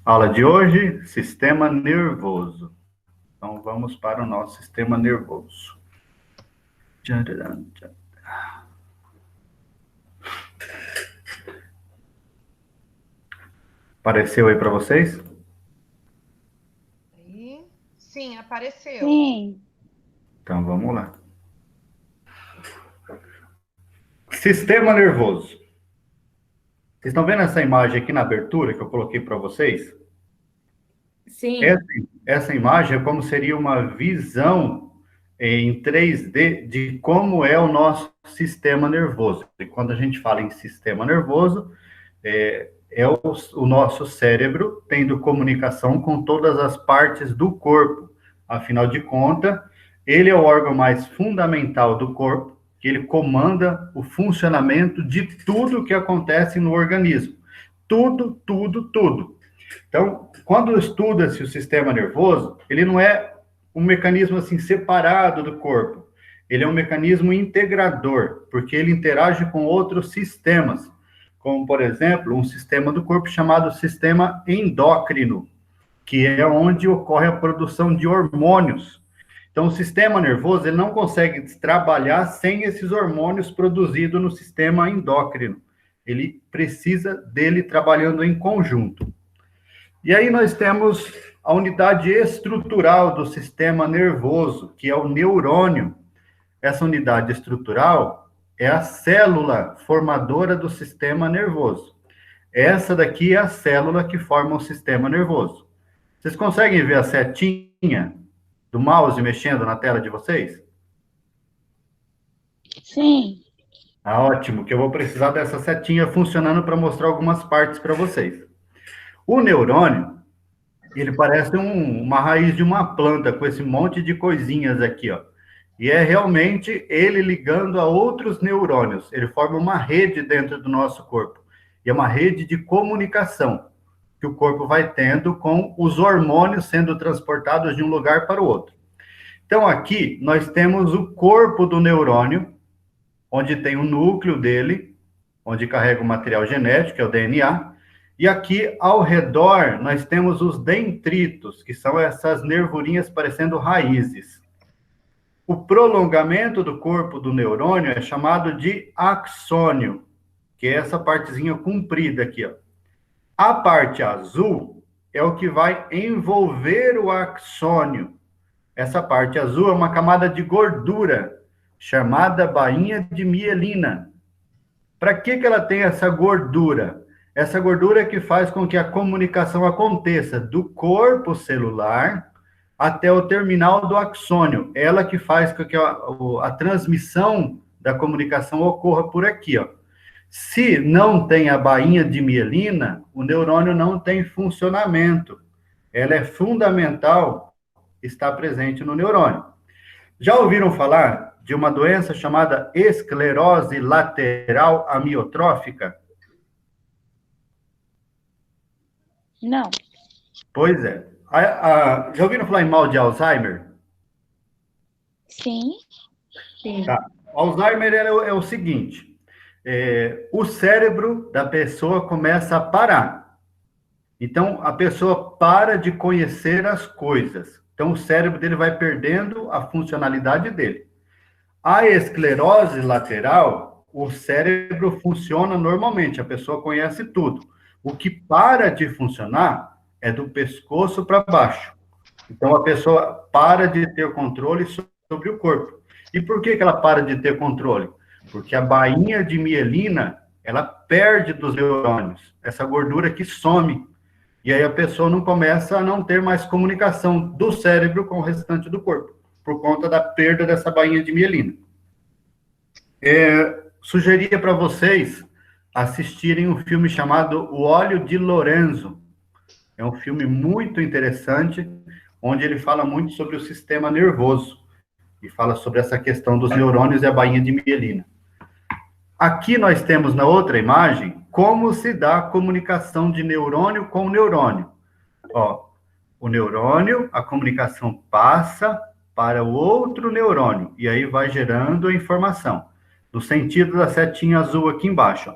Aula de hoje, sistema nervoso. Então, vamos para o nosso sistema nervoso. Apareceu aí para vocês? Sim, apareceu. Sim. Então, vamos lá. Sistema nervoso. Vocês estão vendo essa imagem aqui na abertura que eu coloquei para vocês? Sim. Essa imagem é como seria uma visão em 3D de como é o nosso sistema nervoso. E quando a gente fala em sistema nervoso, é o nosso cérebro tendo comunicação com todas as partes do corpo. Afinal de contas, ele é o órgão mais fundamental do corpo, que ele comanda o funcionamento de tudo que acontece no organismo. Tudo, tudo, tudo. Então, quando estuda-se o sistema nervoso, ele não é um mecanismo assim separado do corpo. Ele é um mecanismo integrador, porque ele interage com outros sistemas, como, por exemplo, um sistema do corpo chamado sistema endócrino, que é onde ocorre a produção de hormônios. Então, o sistema nervoso ele não consegue trabalhar sem esses hormônios produzidos no sistema endócrino. Ele precisa dele trabalhando em conjunto. E aí nós temos a unidade estrutural do sistema nervoso, que é o neurônio. Essa unidade estrutural é a célula formadora do sistema nervoso. Essa daqui é a célula que forma o sistema nervoso. Vocês conseguem ver a setinha do mouse mexendo na tela de vocês? Sim. Ah, ótimo, que eu vou precisar dessa setinha funcionando para mostrar algumas partes para vocês. O neurônio, ele parece uma raiz de uma planta, com esse monte de coisinhas aqui, ó. E é realmente ele ligando a outros neurônios. Ele forma uma rede dentro do nosso corpo. E é uma rede de comunicação que o corpo vai tendo com os hormônios sendo transportados de um lugar para o outro. Então, aqui, nós temos o corpo do neurônio, onde tem o núcleo dele, onde carrega o material genético, que é o DNA. E aqui, ao redor, nós temos os dendritos, que são essas nervurinhas parecendo raízes. O prolongamento do corpo do neurônio é chamado de axônio, que é essa partezinha comprida aqui, ó. A parte azul é o que vai envolver o axônio. Essa parte azul é uma camada de gordura, chamada bainha de mielina. Para que ela tem essa gordura? Essa gordura é que faz com que a comunicação aconteça do corpo celular até o terminal do axônio. Ela que faz com que a transmissão da comunicação ocorra por aqui, ó. Se não tem a bainha de mielina, o neurônio não tem funcionamento. Ela é fundamental estar presente no neurônio. Já ouviram falar de uma doença chamada esclerose lateral amiotrófica? Não. Pois é. Já ouviram falar em mal de Alzheimer? Sim. Sim. Tá. Alzheimer é o seguinte, o cérebro da pessoa começa a parar. Então, a pessoa para de conhecer as coisas. Então, o cérebro dele vai perdendo a funcionalidade dele. A esclerose lateral, o cérebro funciona normalmente, a pessoa conhece tudo. O que para de funcionar é do pescoço para baixo. Então, a pessoa para de ter controle sobre o corpo. E por que ela para de ter controle? Porque a bainha de mielina, ela perde dos neurônios. Essa gordura que some. E aí a pessoa não começa a não ter mais comunicação do cérebro com o restante do corpo, por conta da perda dessa bainha de mielina. Sugeria para vocês assistirem um filme chamado O Óleo de Lorenzo. É um filme muito interessante, onde ele fala muito sobre o sistema nervoso, e fala sobre essa questão dos neurônios e a bainha de mielina. Aqui nós temos na outra imagem como se dá a comunicação de neurônio com neurônio. Ó, o neurônio, a comunicação passa para o outro neurônio, e aí vai gerando a informação, no sentido da setinha azul aqui embaixo. Ó.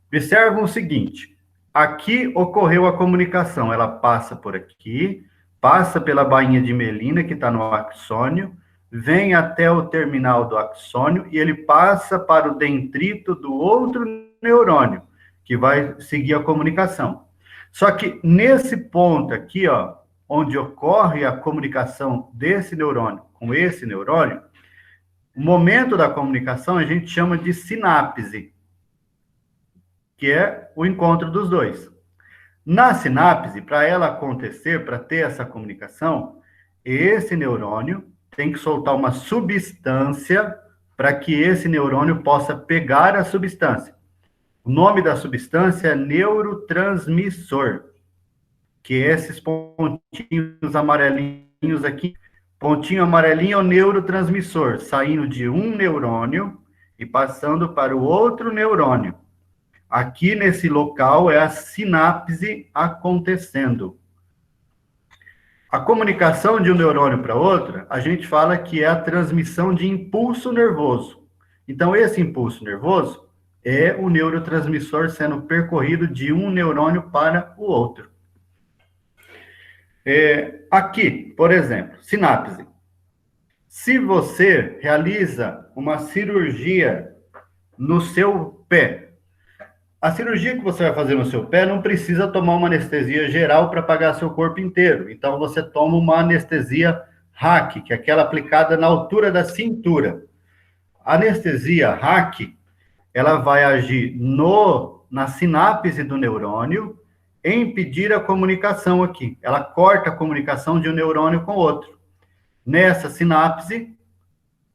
Observam o seguinte, aqui ocorreu a comunicação, ela passa por aqui, passa pela bainha de mielina, que está no axônio, vem até o terminal do axônio, e ele passa para o dendrito do outro neurônio, que vai seguir a comunicação. Só que nesse ponto aqui, ó, onde ocorre a comunicação desse neurônio com esse neurônio, o momento da comunicação a gente chama de sinapse, que é o encontro dos dois. Na sinapse, para ela acontecer, para ter essa comunicação, esse neurônio tem que soltar uma substância para que esse neurônio possa pegar a substância. O nome da substância é neurotransmissor, que é esses pontinhos amarelinhos aqui. Pontinho amarelinho é o neurotransmissor, saindo de um neurônio e passando para o outro neurônio. Aqui nesse local é a sinapse acontecendo. A comunicação de um neurônio para outro, a gente fala que é a transmissão de impulso nervoso. Então, esse impulso nervoso é o neurotransmissor sendo percorrido de um neurônio para o outro. Aqui, por exemplo, sinapse. Se você realiza uma cirurgia no seu pé, a cirurgia que você vai fazer no seu pé não precisa tomar uma anestesia geral para apagar seu corpo inteiro. Então, você toma uma anestesia RAC, que é aquela aplicada na altura da cintura. A anestesia RAC, ela vai agir na sinapse do neurônio e impedir a comunicação aqui. Ela corta a comunicação de um neurônio com o outro. Nessa sinapse,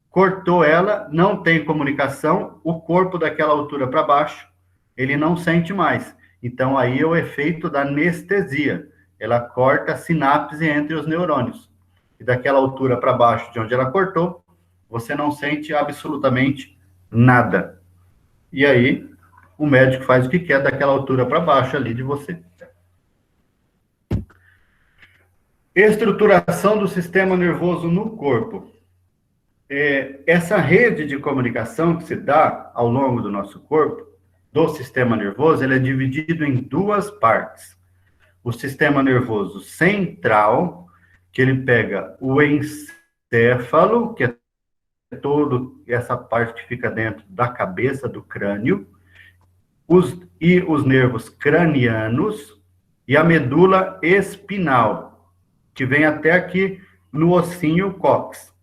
cortou ela, não tem comunicação, o corpo daquela altura para baixo, ele não sente mais. Então, aí é o efeito da anestesia. Ela corta a sinapse entre os neurônios. E daquela altura para baixo, de onde ela cortou, você não sente absolutamente nada. E aí, o médico faz o que quer daquela altura para baixo ali de você. Estruturação do sistema nervoso no corpo. Essa rede de comunicação que se dá ao longo do nosso corpo, do sistema nervoso, ele é dividido em duas partes. O sistema nervoso central, que ele pega o encéfalo, que é toda essa parte que fica dentro da cabeça, do crânio, e os nervos cranianos, e a medula espinal, que vem até aqui no ossinho cóccix.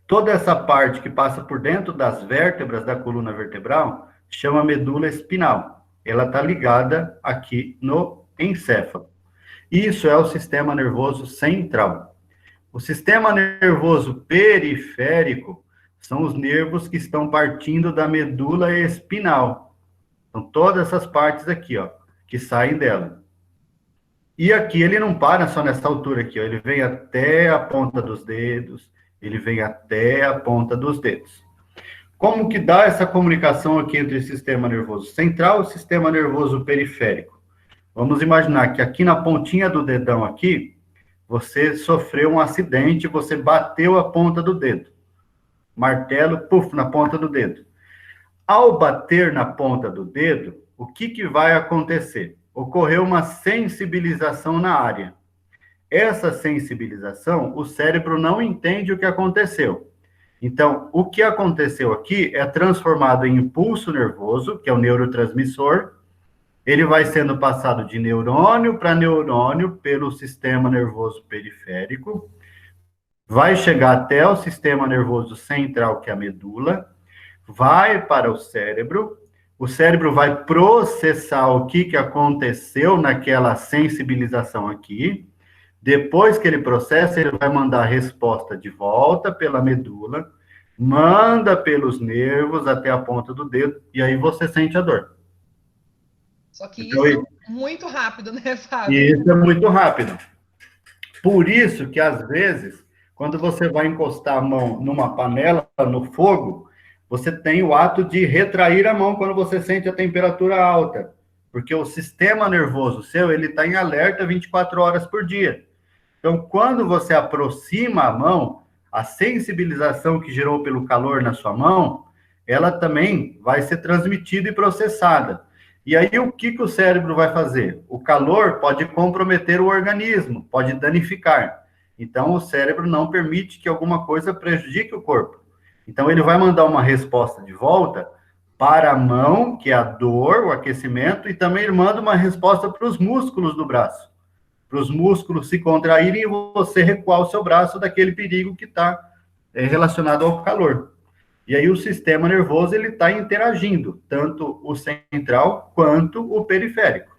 Toda essa parte que passa por dentro das vértebras da coluna vertebral chama medula espinal. Ela está ligada aqui no encéfalo. Isso é o sistema nervoso central. O sistema nervoso periférico são os nervos que estão partindo da medula espinal. São todas essas partes aqui, ó, que saem dela. E aqui ele não para só nessa altura aqui, ó, ele vem até a ponta dos dedos, ele vem até a ponta dos dedos. Como que dá essa comunicação aqui entre o sistema nervoso central e o sistema nervoso periférico? Vamos imaginar que aqui na pontinha do dedão aqui, você sofreu um acidente, você bateu a ponta do dedo. Martelo, puf, na ponta do dedo. Ao bater na ponta do dedo, o que vai acontecer? Ocorreu uma sensibilização na área. Essa sensibilização, o cérebro não entende o que aconteceu. Então, o que aconteceu aqui é transformado em impulso nervoso, que é o neurotransmissor. Ele vai sendo passado de neurônio para neurônio pelo sistema nervoso periférico, vai chegar até o sistema nervoso central, que é a medula, vai para o cérebro vai processar o que aconteceu naquela sensibilização aqui. Depois que ele processa, ele vai mandar a resposta de volta pela medula, manda pelos nervos até a ponta do dedo, e aí você sente a dor. Só que então, isso é muito rápido, né, Fábio? Isso é muito rápido. Por isso que, às vezes, quando você vai encostar a mão numa panela, no fogo, você tem o ato de retrair a mão quando você sente a temperatura alta, porque o sistema nervoso seu, ele está em alerta 24 horas por dia. Então, quando você aproxima a mão, a sensibilização que gerou pelo calor na sua mão, ela também vai ser transmitida e processada. E aí, o que o cérebro vai fazer? O calor pode comprometer o organismo, pode danificar. Então, o cérebro não permite que alguma coisa prejudique o corpo. Então, ele vai mandar uma resposta de volta para a mão, que é a dor, o aquecimento, e também ele manda uma resposta para os músculos do braço, para os músculos se contraírem e você recuar o seu braço daquele perigo que está relacionado ao calor. E aí o sistema nervoso ele está interagindo, tanto o central quanto o periférico.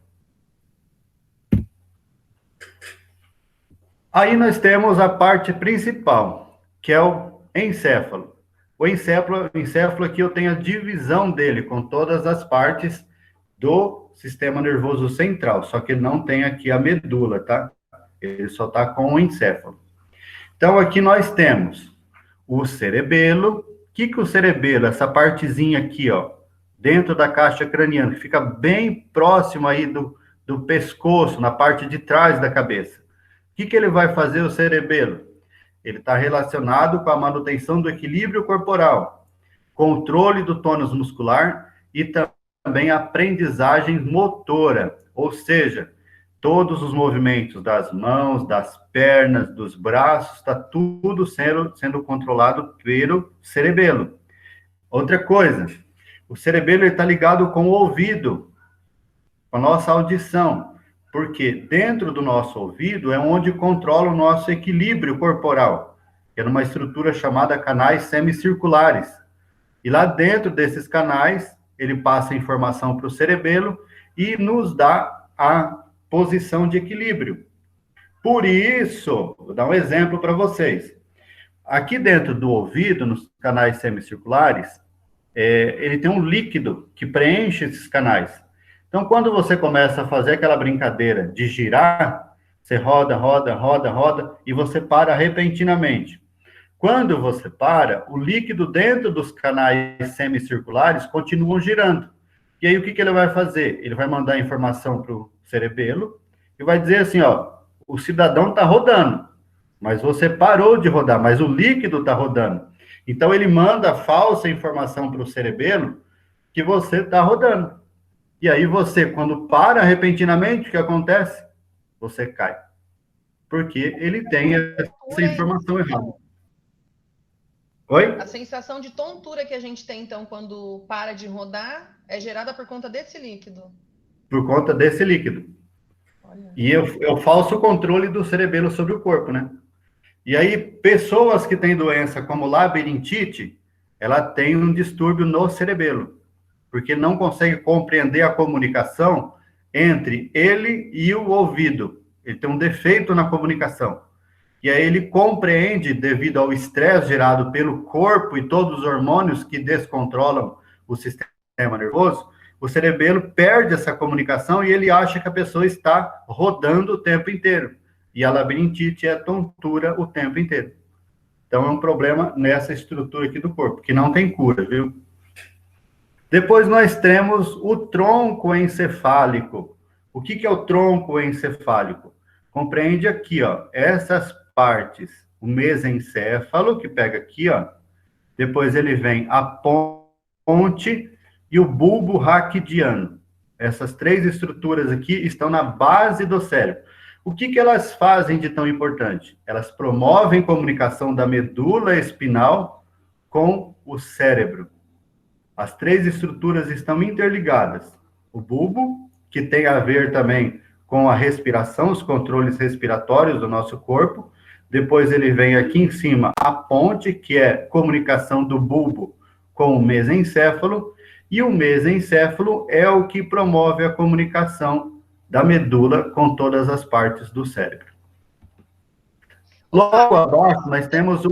Aí nós temos a parte principal, que é o encéfalo. O encéfalo aqui eu tenho a divisão dele com todas as partes do sistema nervoso central, só que não tem aqui a medula, tá? Ele só está com o encéfalo. Então aqui nós temos o cerebelo. O que o cerebelo, essa partezinha aqui, ó, dentro da caixa craniana, que fica bem próximo aí do pescoço, na parte de trás da cabeça. O que ele vai fazer, o cerebelo? Ele está relacionado com a manutenção do equilíbrio corporal, controle do tônus muscular e também aprendizagem motora, ou seja, todos os movimentos das mãos, das pernas, dos braços, está tudo sendo controlado pelo cerebelo. Outra coisa, o cerebelo está ligado com o ouvido, com a nossa audição, porque dentro do nosso ouvido é onde controla o nosso equilíbrio corporal, que é numa estrutura chamada canais semicirculares. E lá dentro desses canais, ele passa informação para o cerebelo e nos dá a posição de equilíbrio. Por isso, vou dar um exemplo para vocês. Aqui dentro do ouvido, nos canais semicirculares, ele tem um líquido que preenche esses canais. Então, quando você começa a fazer aquela brincadeira de girar, você roda, roda, roda, roda, e você para repentinamente. Quando você para, o líquido dentro dos canais semicirculares continuam girando. E aí, o que ele vai fazer? Ele vai mandar informação para o cerebelo e vai dizer assim, ó, o cidadão está rodando, mas você parou de rodar, mas o líquido está rodando. Então, ele manda falsa informação para o cerebelo que você está rodando. E aí, você, quando para repentinamente, o que acontece? Você cai. Porque ele tem essa informação errada. Oi? A sensação de tontura que a gente tem, então, quando para de rodar, é gerada por conta desse líquido. Por conta desse líquido. Olha. E é o falso controle do cerebelo sobre o corpo, né? E aí, pessoas que têm doença como labirintite, ela tem um distúrbio no cerebelo, porque não consegue compreender a comunicação entre ele e o ouvido. Ele tem um defeito na comunicação. E aí ele compreende, devido ao estresse gerado pelo corpo e todos os hormônios que descontrolam o sistema nervoso, o cerebelo perde essa comunicação e ele acha que a pessoa está rodando o tempo inteiro. E a labirintite é tontura o tempo inteiro. Então, é um problema nessa estrutura aqui do corpo, que não tem cura, viu? Depois nós temos o tronco encefálico. O que é o tronco encefálico? Compreende aqui, ó, essas partes. O mesencéfalo, que pega aqui, ó. Depois ele vem a ponte e o bulbo raquidiano. Essas três estruturas aqui estão na base do cérebro. O que elas fazem de tão importante? Elas promovem comunicação da medula espinal com o cérebro. As três estruturas estão interligadas. O bulbo, que tem a ver também com a respiração, os controles respiratórios do nosso corpo. Depois ele vem aqui em cima a ponte, que é comunicação do bulbo com o mesencéfalo. E o mesencéfalo é o que promove a comunicação da medula com todas as partes do cérebro. Logo abaixo, nós temos o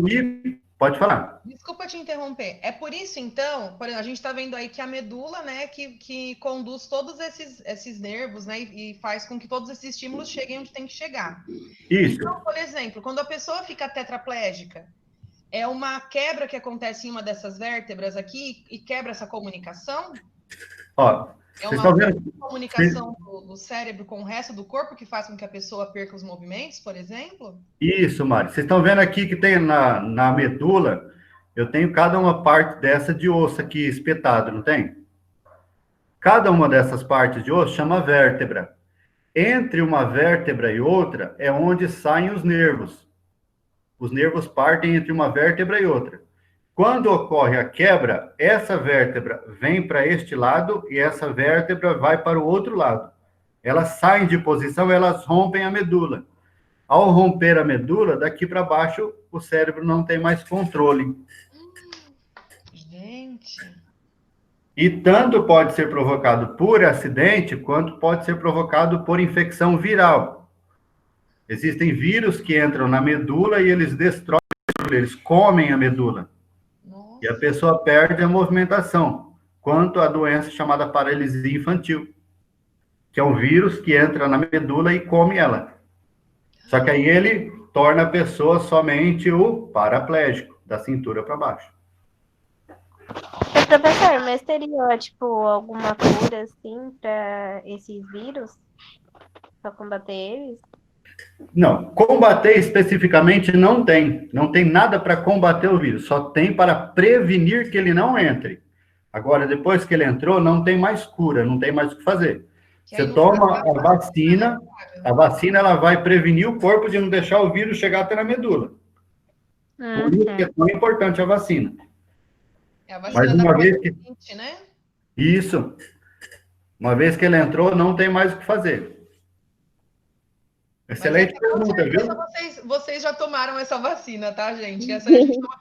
Pode falar. Desculpa te interromper. É por isso, então, por exemplo, a gente está vendo aí que a medula, né, que conduz todos esses nervos, né, e faz com que todos esses estímulos cheguem onde tem que chegar. Isso. Então, por exemplo, quando a pessoa fica tetraplégica, É uma quebra que acontece em uma dessas vértebras aqui e quebra essa comunicação? Ó, É vocês uma estão vendo? comunicação do cérebro com o resto do corpo que faz com que a pessoa perca os movimentos, por exemplo? Isso, Mari. Vocês estão vendo aqui que tem na medula, eu tenho cada uma parte dessa de osso aqui espetado, não tem? Cada uma dessas partes de osso chama vértebra. Entre uma vértebra e outra é onde saem os nervos. Os nervos partem entre uma vértebra e outra. Quando ocorre a quebra, essa vértebra vem para este lado e essa vértebra vai para o outro lado. Elas saem de posição, elas rompem a medula. Ao romper a medula, daqui para baixo, o cérebro não tem mais controle. Gente. E tanto pode ser provocado por acidente, quanto pode ser provocado por infecção viral. Existem vírus que entram na medula e eles destroem a medula, eles comem a medula. Nossa. E a pessoa perde a movimentação, quanto a doença chamada paralisia infantil, que é um vírus que entra na medula e come ela. Só que aí ele torna a pessoa somente o paraplégico, da cintura para baixo. Mas, professor, mas teria, tipo, alguma cura, assim, para esses vírus? Para combater eles? Não, combater especificamente não tem. Não tem nada para combater o vírus, só tem para prevenir que ele não entre. Agora, depois que ele entrou, não tem mais cura, não tem mais o que fazer. Você toma a vacina ela vai prevenir o corpo de não deixar o vírus chegar até na medula. Por isso que é tão importante a vacina. É a vacina Mas uma vez que... né? Isso. Uma vez que ele entrou, não tem mais o que fazer. Excelente pergunta, viu? Vocês já tomaram essa vacina, tá, gente? Essa a gente toma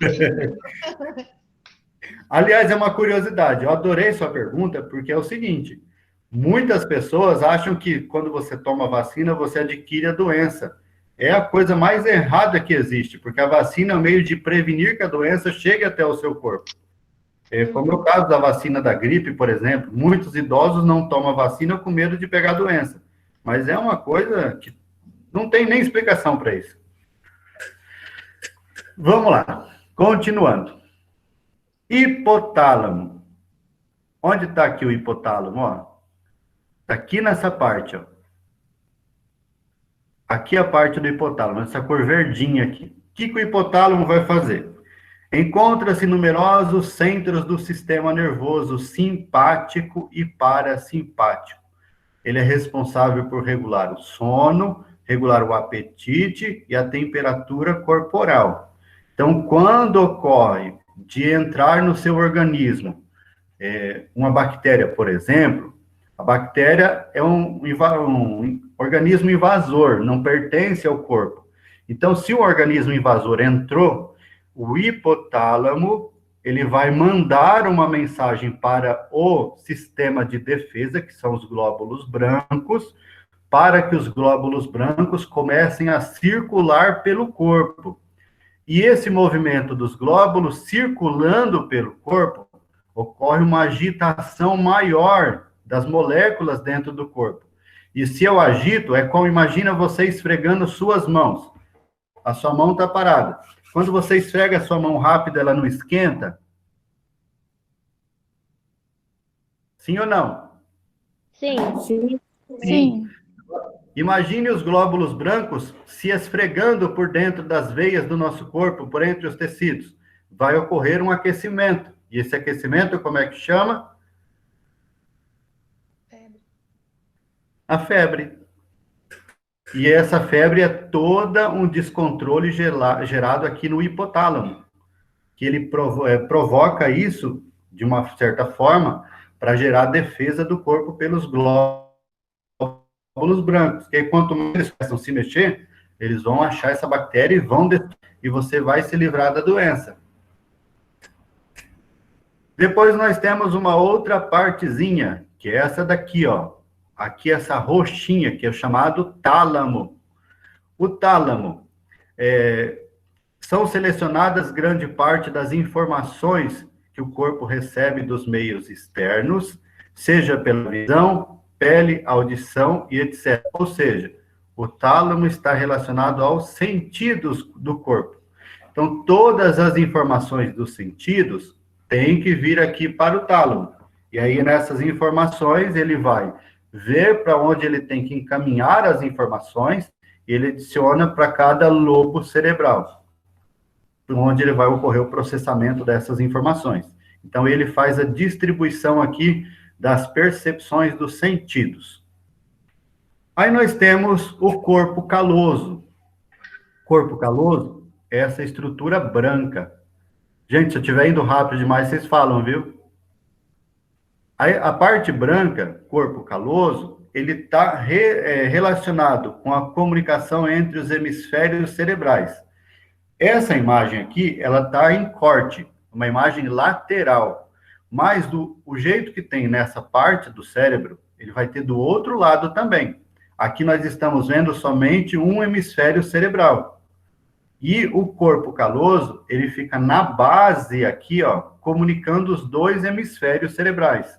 Aliás, é uma curiosidade. Eu adorei sua pergunta, porque é o seguinte: muitas pessoas acham que quando você toma vacina, você adquire a doença. É a coisa mais errada que existe, porque a vacina é um meio de prevenir que a doença chegue até o seu corpo. Como é o caso da vacina da gripe, por exemplo, muitos idosos não tomam vacina com medo de pegar a doença. Mas é uma coisa que não tem nem explicação para isso. Vamos lá, continuando. Hipotálamo. Onde está aqui o hipotálamo? Está aqui nessa parte. Ó. Aqui é a parte do hipotálamo, essa cor verdinha aqui. O que o hipotálamo vai fazer? Encontra-se numerosos centros do sistema nervoso simpático e parasimpático. Ele é responsável por regular o sono, regular o apetite e a temperatura corporal. Então, quando ocorre de entrar no seu organismo uma bactéria, por exemplo, a bactéria é um organismo invasor, não pertence ao corpo. Então, se o organismo invasor entrou, o hipotálamo, ele vai mandar uma mensagem para o sistema de defesa, que são os glóbulos brancos, para que os glóbulos brancos comecem a circular pelo corpo. E esse movimento dos glóbulos circulando pelo corpo, ocorre uma agitação maior das moléculas dentro do corpo. E se eu agito, é como, imagina você esfregando suas mãos. A sua mão está parada. Quando você esfrega a sua mão rápido, ela não esquenta? Sim ou não? Sim. Sim. Sim. Imagine os glóbulos brancos se esfregando por dentro das veias do nosso corpo, por entre os tecidos. Vai ocorrer um aquecimento. E esse aquecimento, como é que chama? Febre. A febre. E essa febre é toda um descontrole gerado aqui no hipotálamo, que ele provoca isso, de uma certa forma, para gerar defesa do corpo pelos glóbulos brancos, que quanto mais eles começam a se mexer, eles vão achar essa bactéria e você vai se livrar da doença. Depois nós temos uma outra partezinha, que é essa daqui, ó. Aqui essa roxinha, que é o chamado tálamo. O tálamo, são selecionadas grande parte das informações que o corpo recebe dos meios externos, seja pela visão, pele, audição e etc. Ou seja, o tálamo está relacionado aos sentidos do corpo. Então, todas as informações dos sentidos têm que vir aqui para o tálamo. E aí, nessas informações, ele vai ver para onde ele tem que encaminhar as informações e ele adiciona para cada lobo cerebral, onde ele vai ocorrer o processamento dessas informações. Então, ele faz a distribuição aqui das percepções dos sentidos. Aí nós temos o corpo caloso. Corpo caloso é essa estrutura branca. Gente, se eu estiver indo rápido demais, vocês falam, viu? Aí, a parte branca, corpo caloso, ele está relacionado com a comunicação entre os hemisférios cerebrais. Essa imagem aqui, ela está em corte, uma imagem lateral. Mas o jeito que tem nessa parte do cérebro, ele vai ter do outro lado também. Aqui nós estamos vendo somente um hemisfério cerebral. E o corpo caloso, ele fica na base aqui, ó, comunicando os dois hemisférios cerebrais.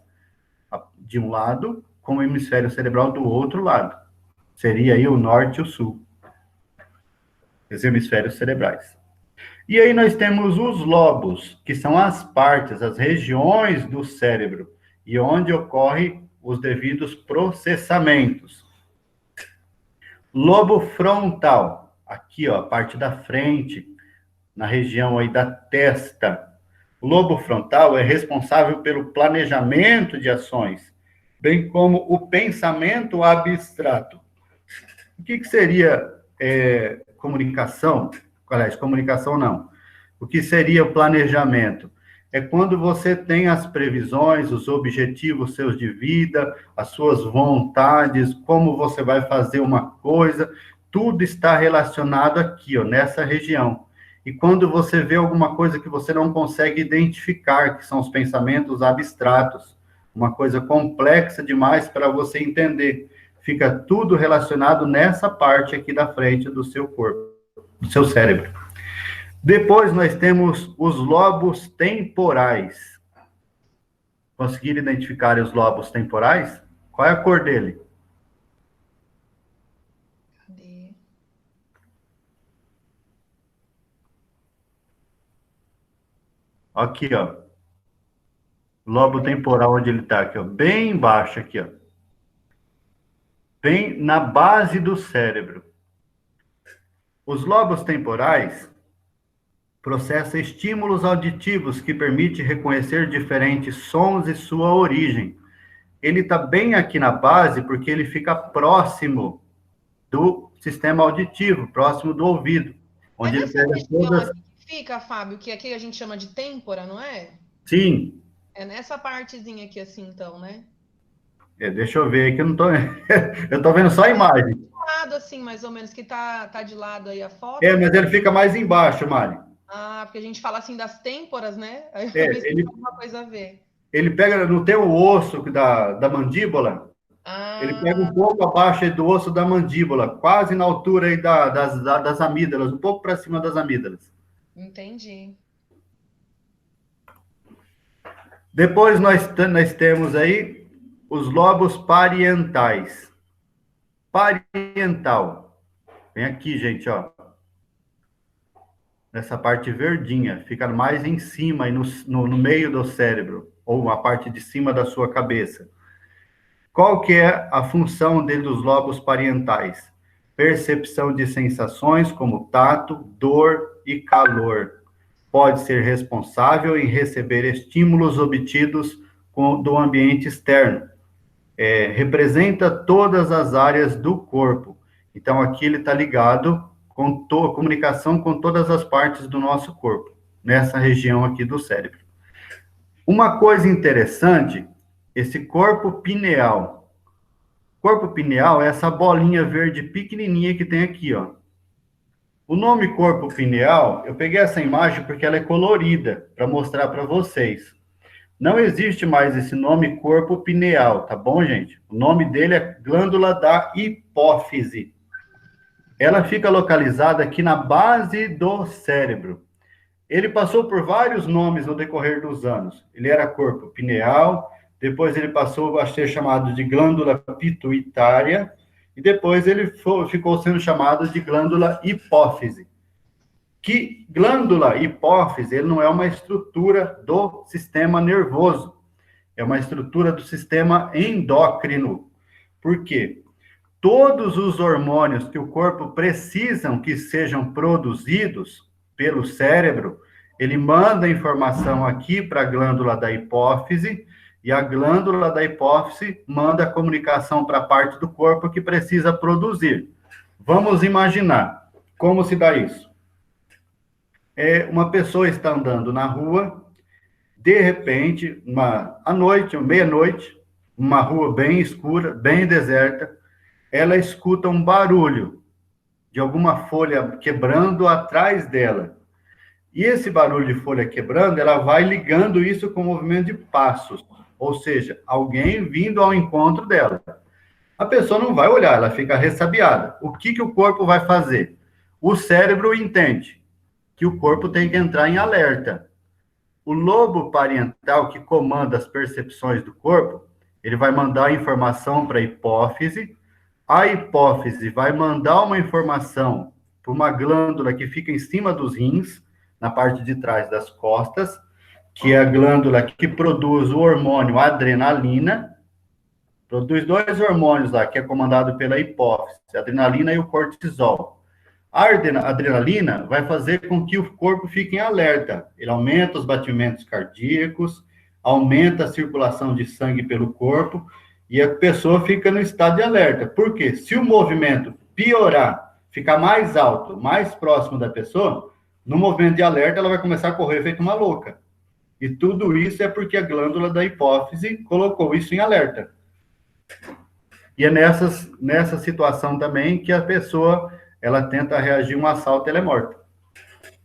De um lado, com o hemisfério cerebral do outro lado. Seria aí o norte e o sul. Os hemisférios cerebrais. E aí nós temos os lobos, que são as partes, as regiões do cérebro, e onde ocorrem os devidos processamentos. Lobo frontal, aqui, ó, a parte da frente, na região aí da testa. O lobo frontal é responsável pelo planejamento de ações, bem como o pensamento abstrato. O que seria comunicação? Aliás, comunicação não. O que seria o planejamento? É quando você tem as previsões, os objetivos seus de vida, as suas vontades, como você vai fazer uma coisa, tudo está relacionado aqui, ó, nessa região. E quando você vê alguma coisa que você não consegue identificar, que são os pensamentos abstratos, uma coisa complexa demais para você entender, fica tudo relacionado nessa parte aqui da frente do seu corpo, do seu cérebro. Depois nós temos os lobos temporais. Conseguiram identificar os lobos temporais? Qual é a cor dele? Cadê? Aqui, ó. Lobo temporal, onde ele está aqui, ó. Bem embaixo aqui, ó. Bem na base do cérebro. Os lobos temporais processam estímulos auditivos que permitem reconhecer diferentes sons e sua origem. Ele está bem aqui na base porque ele fica próximo do sistema auditivo, próximo do ouvido. Onde ele nessa pega região todas... aqui que fica, Fábio, que aqui a gente chama de têmpora, não é? Sim. É nessa partezinha aqui assim, então, né? Deixa eu ver aqui, eu não tô... eu tô vendo só a imagem. De lado, assim, mais ou menos, que tá de lado aí a foto. Mas ele fica mais embaixo, Mari. Ah, porque a gente fala assim das têmporas, né? Aí eu ele tem alguma coisa a ver. Ele pega, não tem o osso da mandíbula? Ele pega um pouco abaixo aí do osso da mandíbula, quase na altura aí das amígdalas, um pouco para cima das amígdalas. Entendi. Depois nós temos aí os lobos parietais. Parietal. Vem aqui, gente, ó. Nessa parte verdinha, fica mais em cima, aí no meio do cérebro, ou uma parte de cima da sua cabeça. Qual que é a função dos lobos parietais? Percepção de sensações como tato, dor e calor. Pode ser responsável em receber estímulos obtidos do ambiente externo. Representa todas as áreas do corpo. Então, aqui ele está ligado com comunicação com todas as partes do nosso corpo, nessa região aqui do cérebro. Uma coisa interessante, esse corpo pineal. Corpo pineal é essa bolinha verde pequenininha que tem aqui, ó. O nome corpo pineal, eu peguei essa imagem porque ela é colorida, para mostrar para vocês. Não existe mais esse nome corpo pineal, tá bom, gente? O nome dele é glândula da hipófise. Ela fica localizada aqui na base do cérebro. Ele passou por vários nomes no decorrer dos anos. Ele era corpo pineal, depois ele passou a ser chamado de glândula pituitária, e depois ele ficou sendo chamado de glândula hipófise. Que glândula hipófise, ele não é uma estrutura do sistema nervoso, é uma estrutura do sistema endócrino. Por quê? Todos os hormônios que o corpo precisam que sejam produzidos pelo cérebro, ele manda informação aqui para a glândula da hipófise, e a glândula da hipófise manda a comunicação para a parte do corpo que precisa produzir. Vamos imaginar como se dá isso. Uma pessoa está andando na rua, de repente, à noite, meia-noite, uma rua bem escura, bem deserta, ela escuta um barulho de alguma folha quebrando atrás dela. E esse barulho de folha quebrando, ela vai ligando isso com o movimento de passos, ou seja, alguém vindo ao encontro dela. A pessoa não vai olhar, ela fica ressabiada. O que o corpo vai fazer? O cérebro entende que o corpo tem que entrar em alerta. O lobo parietal, que comanda as percepções do corpo, ele vai mandar a informação para a hipófise vai mandar uma informação para uma glândula que fica em cima dos rins, na parte de trás das costas, que é a glândula que produz o hormônio adrenalina, produz 2 hormônios lá, que é comandado pela hipófise, a adrenalina e o cortisol. A adrenalina vai fazer com que o corpo fique em alerta. Ele aumenta os batimentos cardíacos, aumenta a circulação de sangue pelo corpo, e a pessoa fica no estado de alerta. Por quê? Se o movimento piorar, ficar mais alto, mais próximo da pessoa, no movimento de alerta, ela vai começar a correr feito uma louca. E tudo isso é porque a glândula da hipófise colocou isso em alerta. E é nessa situação também que a pessoa, ela tenta reagir a um assalto, ela é morta.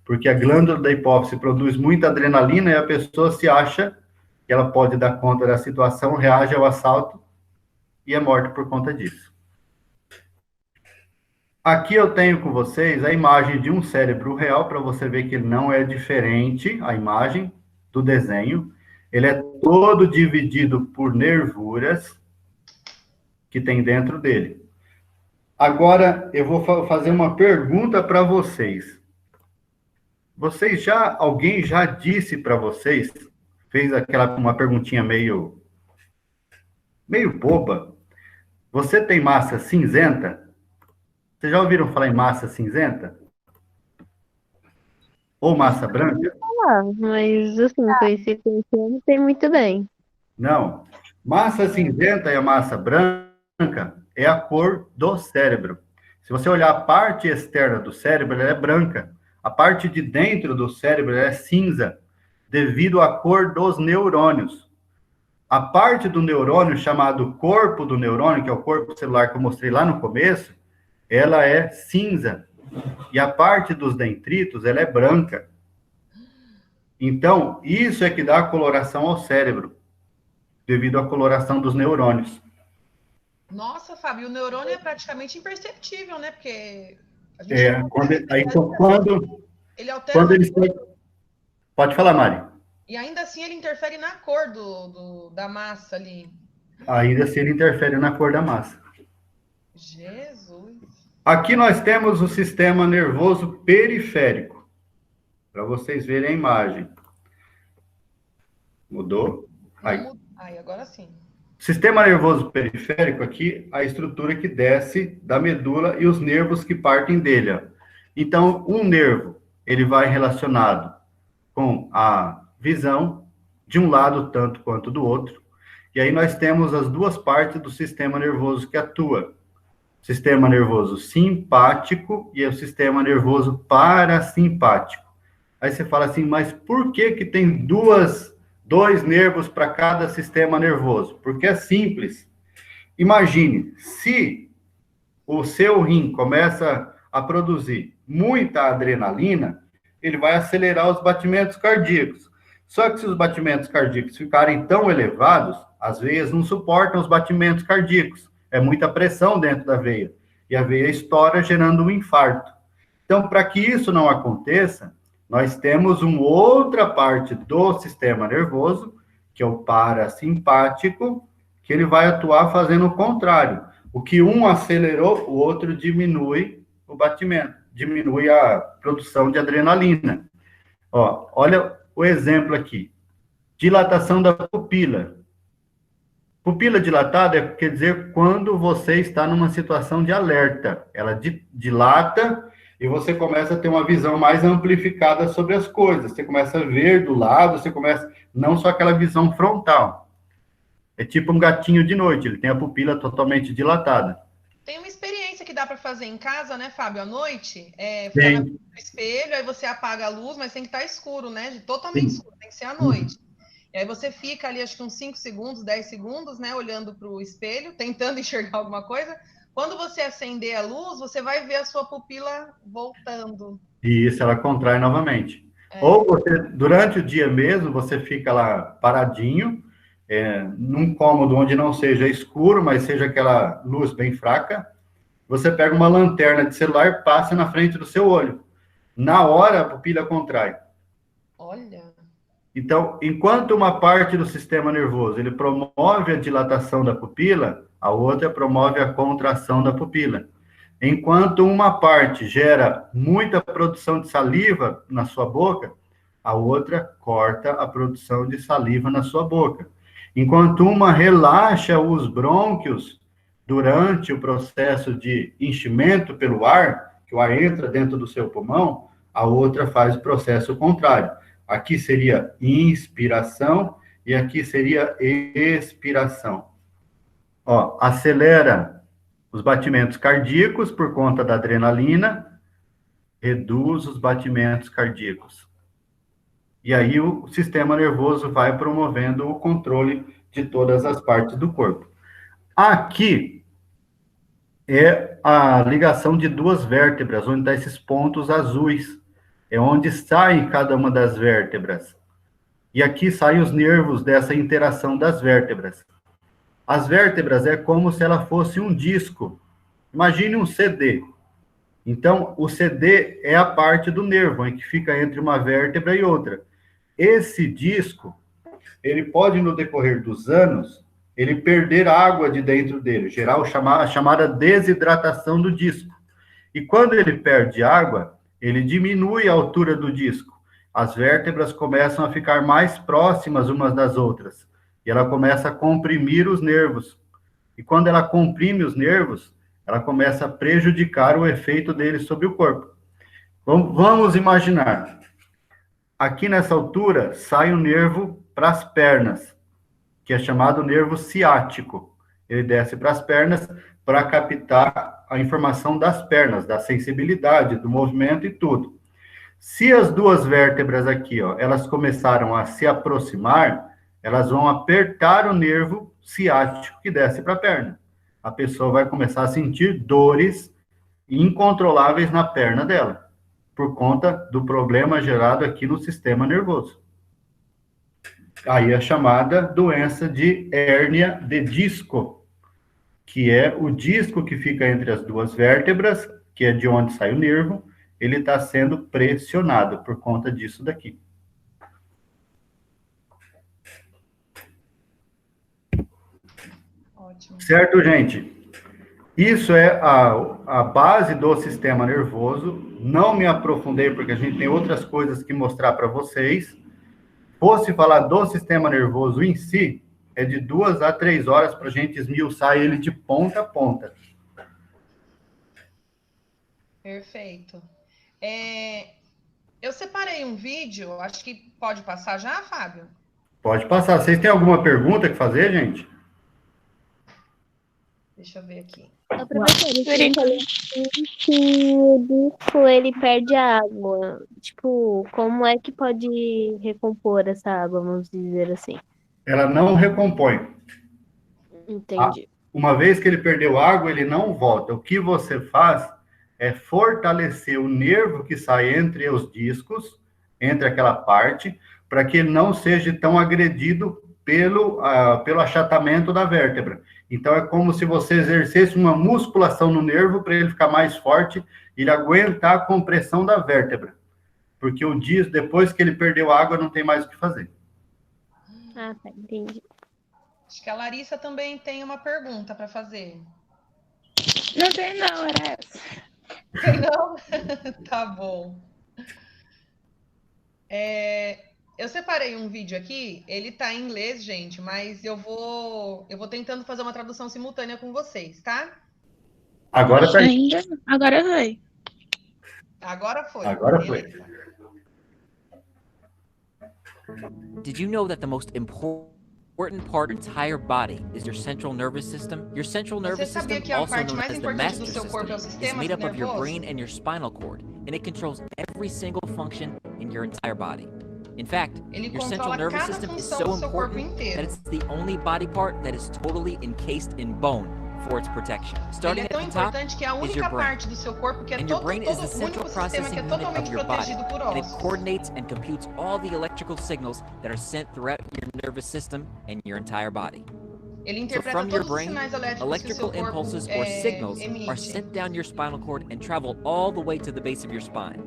Porque a glândula da hipófise produz muita adrenalina e a pessoa se acha que ela pode dar conta da situação, reage ao assalto e é morta por conta disso. Aqui eu tenho com vocês a imagem de um cérebro real, para você ver que ele não é diferente, a imagem do desenho. Ele é todo dividido por nervuras que tem dentro dele. Agora, eu vou fazer uma pergunta para vocês. Alguém já disse para vocês, fez uma perguntinha meio boba. Você tem massa cinzenta? Vocês já ouviram falar em massa cinzenta? Ou massa branca? Mas, assim, conheci, não sei muito bem. Não. Massa cinzenta e a massa branca é a cor do cérebro. Se você olhar a parte externa do cérebro, ela é branca. A parte de dentro do cérebro é cinza, devido à cor dos neurônios. A parte do neurônio, chamado corpo do neurônio, que é o corpo celular que eu mostrei lá no começo, ela é cinza. E a parte dos dendritos, ela é branca. Então, isso é que dá a coloração ao cérebro, devido à coloração dos neurônios. Nossa, Fábio, o neurônio é praticamente imperceptível, né? Porque a gente ele altera. Pode falar, Mari. E ainda assim ele interfere na cor da massa ali. Ainda assim ele interfere na cor da massa. Jesus. Aqui nós temos o sistema nervoso periférico, para vocês verem a imagem. Mudou? Aí, agora sim. Sistema nervoso periférico aqui, a estrutura que desce da medula e os nervos que partem dele. Ó. Então, um nervo, ele vai relacionado com a visão, de um lado tanto quanto do outro. E aí nós temos as duas partes do sistema nervoso que atua. Sistema nervoso simpático e o sistema nervoso parasimpático. Aí você fala assim, mas por que tem dois nervos para cada sistema nervoso? Porque é simples. Imagine, se o seu rim começa a produzir muita adrenalina, ele vai acelerar os batimentos cardíacos. Só que se os batimentos cardíacos ficarem tão elevados, as veias não suportam os batimentos cardíacos. É muita pressão dentro da veia. E a veia estoura, gerando um infarto. Então, para que isso não aconteça, nós temos uma outra parte do sistema nervoso, que é o parasimpático, que ele vai atuar fazendo o contrário. O que um acelerou, o outro diminui o batimento. diminui a produção de adrenalina. Ó, olha o exemplo aqui. Dilatação da pupila. Pupila dilatada quer dizer quando você está numa situação de alerta. Ela dilata e você começa a ter uma visão mais amplificada sobre as coisas. Você começa a ver do lado, você começa... Não só aquela visão frontal. É tipo um gatinho de noite, ele tem a pupila totalmente dilatada. Tem uma experiência que dá para fazer em casa, né, Fábio, à noite? Ficar Tem. na frente do espelho, aí você apaga a luz, mas tem que estar escuro, né? Totalmente Sim. escuro, tem que ser à noite. E aí você fica ali, acho que uns 5 segundos, 10 segundos, né, olhando para o espelho, tentando enxergar alguma coisa. Quando você acender a luz, você vai ver a sua pupila voltando. E isso, ela contrai novamente. Ou você, durante o dia mesmo, você fica lá paradinho, num cômodo onde não seja escuro, mas seja aquela luz bem fraca. Você pega uma lanterna de celular e passa na frente do seu olho. Na hora, a pupila contrai. Olha. Então, enquanto uma parte do sistema nervoso ele promove a dilatação da pupila, a outra promove a contração da pupila. Enquanto uma parte gera muita produção de saliva na sua boca, a outra corta a produção de saliva na sua boca. Enquanto uma relaxa os brônquios durante o processo de enchimento pelo ar, que o ar entra dentro do seu pulmão, a outra faz o processo contrário. Aqui seria inspiração e aqui seria expiração. Ó, acelera os batimentos cardíacos por conta da adrenalina, reduz os batimentos cardíacos. E aí o sistema nervoso vai promovendo o controle de todas as partes do corpo. Aqui é a ligação de duas vértebras, onde estão esses pontos azuis. É onde sai cada uma das vértebras. E aqui saem os nervos dessa interação das vértebras. As vértebras é como se ela fosse um disco. Imagine um CD. Então, o CD é a parte do nervo, em que fica entre uma vértebra e outra. Esse disco, ele pode, no decorrer dos anos, ele perder água de dentro dele, gerar a chamada desidratação do disco. E quando ele perde água, ele diminui a altura do disco. As vértebras começam a ficar mais próximas umas das outras. E ela começa a comprimir os nervos. E quando ela comprime os nervos, ela começa a prejudicar o efeito deles sobre o corpo. Vamos imaginar. Aqui nessa altura, sai o nervo para as pernas, que é chamado nervo ciático. Ele desce para as pernas para captar a informação das pernas, da sensibilidade, do movimento e tudo. Se as duas vértebras aqui, ó, elas começaram a se aproximar, elas vão apertar o nervo ciático que desce para a perna. A pessoa vai começar a sentir dores incontroláveis na perna dela, por conta do problema gerado aqui no sistema nervoso. Aí é chamada doença de hérnia de disco, que é o disco que fica entre as duas vértebras, que é de onde sai o nervo, ele está sendo pressionado por conta disso daqui. Ótimo. Certo, gente? Isso é a base do sistema nervoso. Não me aprofundei, porque a gente tem outras coisas que mostrar para vocês. Fosse falar do sistema nervoso em si, é de 2 a 3 horas para a gente esmiuçar ele de ponta a ponta. Perfeito. Eu separei um vídeo, acho que pode passar já, Fábio? Pode passar. Vocês têm alguma pergunta que fazer, gente? Deixa eu ver aqui. Ô, professor, você falou que o disco ele perde a água. Tipo, como é que pode recompor essa água, vamos dizer assim? Ela não recompõe. Entendi. Uma vez que ele perdeu água, ele não volta. O que você faz é fortalecer o nervo que sai entre os discos, entre aquela parte, para que ele não seja tão agredido pelo achatamento da vértebra. Então, é como se você exercesse uma musculação no nervo para ele ficar mais forte e ele aguentar a compressão da vértebra. Porque o disco, depois que ele perdeu água, não tem mais o que fazer. Ah, tá, entendi. Acho que a Larissa também tem uma pergunta para fazer. Não tem não, era essa. Tem não? Tá bom. Eu separei um vídeo aqui, ele tá em inglês, gente, mas eu vou tentando fazer uma tradução simultânea com vocês, tá? Agora tá aí. Ainda? Agora vai. Agora foi. Agora foi. Beleza. Did you know that the most important part of your entire body is your central nervous system? Your central Você nervous sabia system, que a also parte known mais as the importante do master seu corpo é o system, is sistema made up of your nervoso? brain and your spinal cord, and it controls every single function in your entire body. In fact, Ele your central controla nervous cada system is função so do seu corpo important inteiro. that it's the only body part that is totally encased in bone for its protection. Ele Starting é at tão the top, importante que é a is única your brain. parte do seu corpo que é And your todo, brain is the o único central sistema processing que é unit of totalmente your body, protegido por and it ossos. coordinates and computes all the electrical signals that are sent throughout your nervous system and your entire body. Ele So interpreta from your todos os brain, sinais elétricos que o electrical seu corpo impulses or signals are emite. sent down your spinal cord and travel all the way to the base of your spine.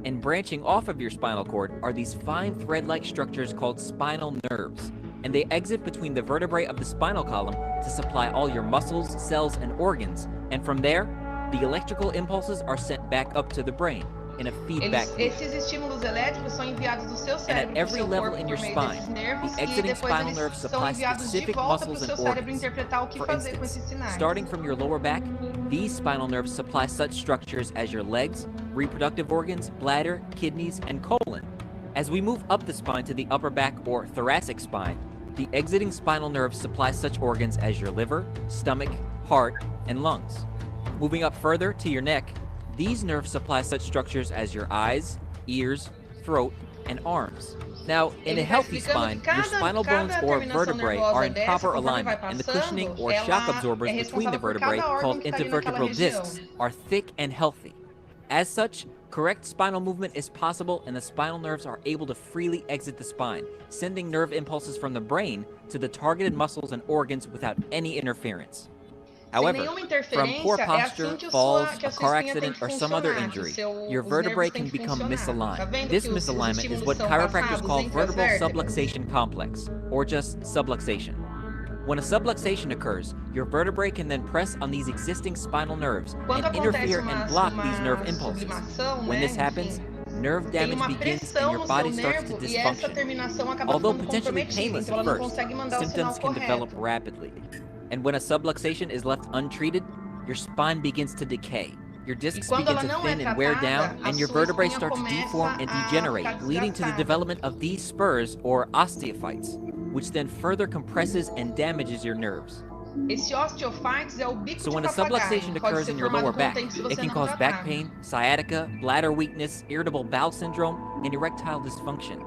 And branching off of your spinal cord are these fine thread-like structures called spinal nerves. And they exit between the vertebrae of the spinal column to supply all your muscles, cells, and organs. And from there, the electrical impulses are sent back up to the brain in a feedback loop. Esses estímulos elétricos são enviados do seu And at cérebro para o every seu level corpo in por your meio spine, desses nervos the e exiting depois spinal eles nerve são supplies enviados de specific volta para o muscles seu and cérebro organs. interpretar o que For fazer com instance, esses sinais. starting from your lower back, these spinal nerves supply such structures as your legs, reproductive organs, bladder, kidneys, and colon. As we move up the spine to the upper back or thoracic spine, the exiting spinal nerves supply such organs as your liver, stomach, heart, and lungs. Moving up further to your neck, these nerves supply such structures as your eyes, ears, throat, and arms. Now, in a Ele tá healthy explicando spine, que your spinal bones cada or terminação vertebrae nervosa are in dessa, proper conforme vai alignment, and the passando, cushioning or shock ela absorbers é between the responsável por vertebrae, cada órgão called que tá ali naquela intervertebral região. discs, are thick and healthy. As such, correct spinal movement is possible and the spinal nerves are able to freely exit the spine, sending nerve impulses from the brain to the targeted muscles and organs without any interference. Sem However, nenhuma from interferência, poor é posture, assim que a falls, sua a car espinha tem accident, que or some other funcionar, que injury, seu, your os vertebrae nervos têm can que become funcionar. Tá misaligned. vendo This que os misalignment is estímulos what são chiropractors passados call entre as vertebral vértebras? subluxation complex, or just subluxation. When a subluxation occurs, your vertebrae can then press on these existing spinal nerves Quando and acontece interfere and block these nerve uma impulses. sublimação, When né, this happens, enfim, nerve tem damage uma begins and pressão your no body seu starts to nervo e essa dysfunction. terminação acaba Although ficando potentially comprometida, painless então at ela não first, consegue mandar o sinal symptoms can develop correto. rapidly. And when a subluxation is left untreated, your spine begins to decay. Your E discs quando begin ela to não é thin and wear down, tratada, a and your sua vertebrae espinha start to começa deform and a degenerate, ficar leading to the desgastada. development of these spurs or osteophytes, which then further compresses and damages your nerves. Esse osteophytes é o bico So de when a papagaio, subluxation pode occurs ser in your formado lower com o back, tempo se it você can não cause back tratar. pain, sciatica, bladder weakness, irritable bowel syndrome, and erectile dysfunction.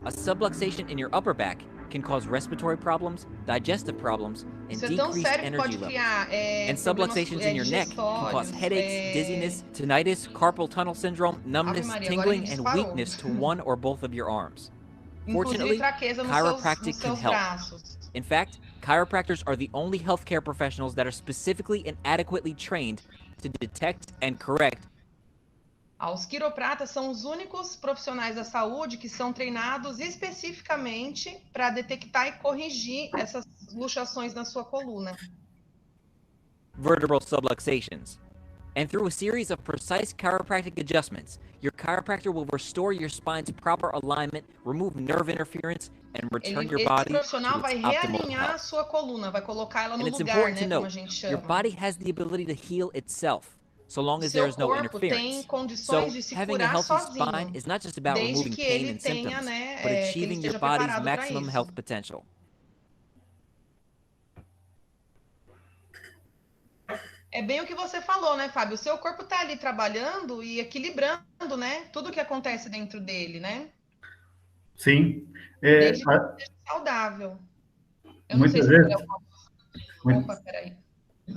A subluxation in your upper back can cause respiratory problems, digestive problems, and Isso é tão decreased sério que energy pode levels. criar And problemas subluxations in your neck can cause digestórios, headaches, dizziness, tinnitus, carpal tunnel syndrome, numbness, Maria, agora tingling, ele and disparou. weakness to one or both of your arms. inclusive Fortunately, fraqueza nos chiropractic seus can help. braços. In fact, chiropractors are the only healthcare professionals that are specifically and adequately trained to detect and correct. Os quiropratas são os únicos profissionais da saúde que são treinados especificamente para detectar e corrigir essas luxações na sua coluna. Vertebral subluxations. And through a series of precise chiropractic adjustments, your chiropractor will restore your spine's proper alignment, remove nerve interference, and return your Esse body to profissional vai its optimal realinhar a health. sua coluna, vai colocar ela no And it's lugar, important né, to como a note, gente your chama. body has the ability to heal itself, so long as there Seu is no corpo tem interference. So, condições de se having a curar healthy sozinho, spine is not just about desde removing que pain ele and tenha, symptoms, né, but que ele achieving your esteja body's preparado para maximum isso. health potential. É bem o que você falou, né, Fábio? O seu corpo está ali trabalhando e equilibrando, né, tudo que acontece dentro dele, né? Sim. Desde que seja saudável. Eu não sei Muitas se vezes, Opa, peraí.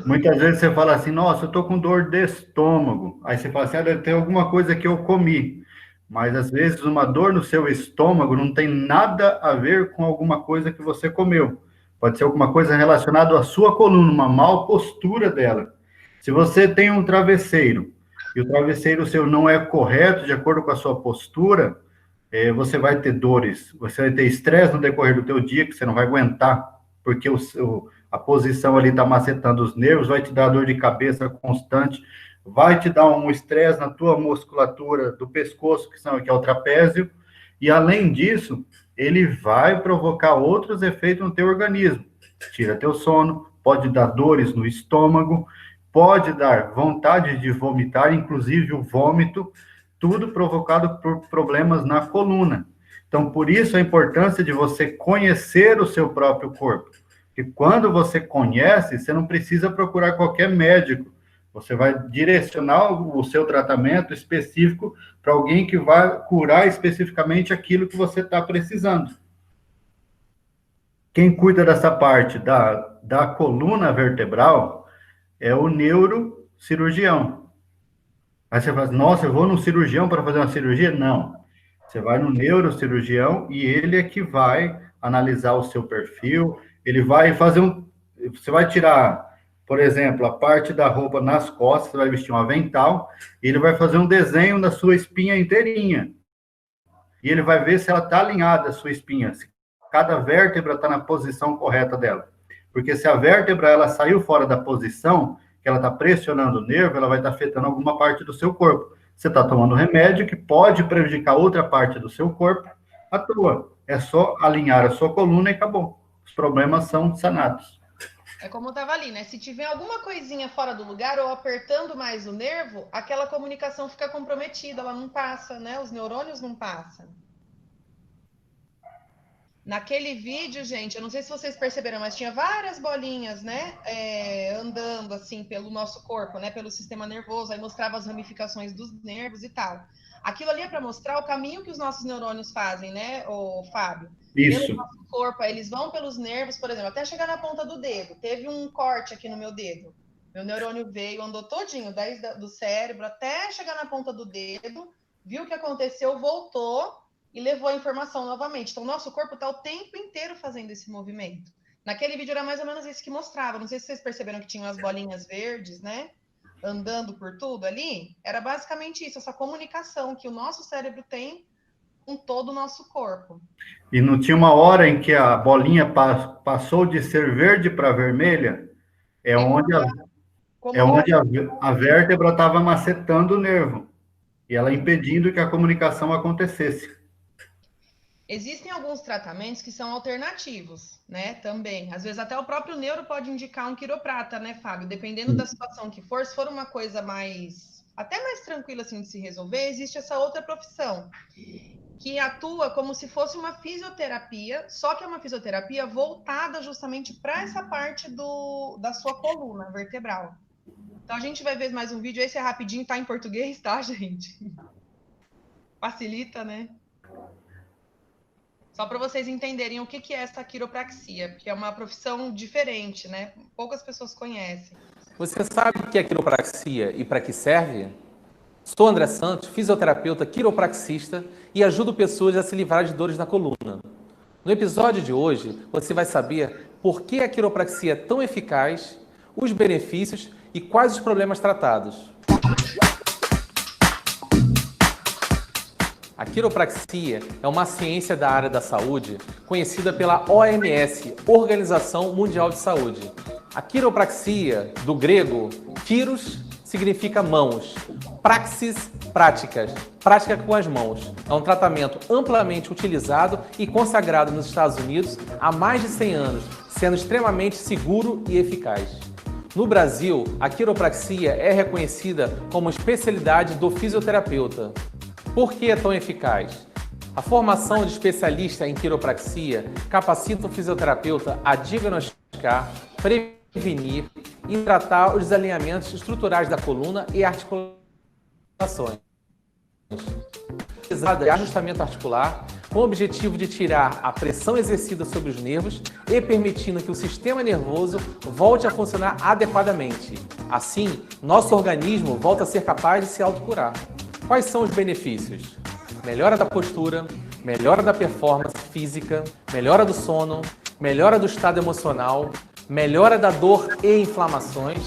muitas vezes você fala assim, nossa, eu tô com dor de estômago. Aí você fala assim, deve ter alguma coisa que eu comi. Mas às vezes uma dor no seu estômago não tem nada a ver com alguma coisa que você comeu. Pode ser alguma coisa relacionada à sua coluna, uma mal postura dela. Se você tem um travesseiro e o travesseiro seu não é correto de acordo com a sua postura, você vai ter dores, você vai ter estresse no decorrer do teu dia que você não vai aguentar, porque a posição ali está macetando os nervos, vai te dar dor de cabeça constante, vai te dar um estresse na tua musculatura do pescoço, que é o trapézio, e além disso, ele vai provocar outros efeitos no teu organismo. Tira teu sono, pode dar dores no estômago, pode dar vontade de vomitar, inclusive o vômito, tudo provocado por problemas na coluna. Então, por isso a importância de você conhecer o seu próprio corpo. Porque quando você conhece, você não precisa procurar qualquer médico. Você vai direcionar o seu tratamento específico para alguém que vai curar especificamente aquilo que você está precisando. Quem cuida dessa parte da coluna vertebral é o neurocirurgião. Aí você fala, nossa, eu vou num cirurgião para fazer uma cirurgia? Não. Você vai no neurocirurgião e ele é que vai analisar o seu perfil, ele vai fazer você vai tirar, por exemplo, a parte da roupa nas costas, você vai vestir um avental, e ele vai fazer um desenho da sua espinha inteirinha. E ele vai ver se ela está alinhada, a sua espinha, se cada vértebra está na posição correta dela. Porque se a vértebra ela saiu fora da posição, que ela está pressionando o nervo, ela vai estar afetando alguma parte do seu corpo. Você está tomando remédio que pode prejudicar outra parte do seu corpo à toa. É só alinhar a sua coluna e acabou. Os problemas são sanados. É como estava ali, né? Se tiver alguma coisinha fora do lugar ou apertando mais o nervo, aquela comunicação fica comprometida, ela não passa, né? Os neurônios não passam. Naquele vídeo, gente, eu não sei se vocês perceberam, mas tinha várias bolinhas, né? Andando assim pelo nosso corpo, né? Pelo sistema nervoso, aí mostrava as ramificações dos nervos e tal. Aquilo ali é para mostrar o caminho que os nossos neurônios fazem, né, Fábio? Isso. Pelo nosso corpo, eles vão pelos nervos, por exemplo, até chegar na ponta do dedo. Teve um corte aqui no meu dedo. Meu neurônio veio, andou todinho, do cérebro até chegar na ponta do dedo, viu o que aconteceu, voltou e levou a informação novamente. Então, o nosso corpo está o tempo inteiro fazendo esse movimento. Naquele vídeo era mais ou menos isso que mostrava. Não sei se vocês perceberam que tinham as bolinhas verdes, né? Andando por tudo ali. Era basicamente isso, essa comunicação que o nosso cérebro tem com todo o nosso corpo. E não tinha uma hora em que a bolinha passou de ser verde para vermelha? É onde a vértebra estava macetando o nervo. E ela impedindo que a comunicação acontecesse. Existem alguns tratamentos que são alternativos, né, também. Às vezes até o próprio neuro pode indicar um quiroprata, né, Fábio? Dependendo da situação que for, se for uma coisa até mais tranquila assim de se resolver, existe essa outra profissão, que atua como se fosse uma fisioterapia, só que é uma fisioterapia voltada justamente para essa parte da sua coluna vertebral. Então a gente vai ver mais um vídeo, esse é rapidinho, tá em português, tá, gente? Facilita, né? Só para vocês entenderem o que é essa quiropraxia, porque é uma profissão diferente, né? Poucas pessoas conhecem. Você sabe o que é quiropraxia e para que serve? Sou André Santos, fisioterapeuta quiropraxista e ajudo pessoas a se livrar de dores na coluna. No episódio de hoje, você vai saber por que a quiropraxia é tão eficaz, os benefícios e quais os problemas tratados. A quiropraxia é uma ciência da área da saúde conhecida pela OMS, Organização Mundial de Saúde. A quiropraxia, do grego, kyros, significa mãos, praxis, práticas, prática com as mãos. É um tratamento amplamente utilizado e consagrado nos Estados Unidos há mais de 100 anos, sendo extremamente seguro e eficaz. No Brasil, a quiropraxia é reconhecida como especialidade do fisioterapeuta. Por que é tão eficaz? A formação de especialista em quiropraxia capacita o fisioterapeuta a diagnosticar, prevenir e tratar os desalinhamentos estruturais da coluna e articulações. Ajustamento articular com o objetivo de tirar a pressão exercida sobre os nervos e permitindo que o sistema nervoso volte a funcionar adequadamente. Assim, nosso organismo volta a ser capaz de se autocurar. Quais são os benefícios? Melhora da postura, melhora da performance física, melhora do sono, melhora do estado emocional, melhora da dor e inflamações,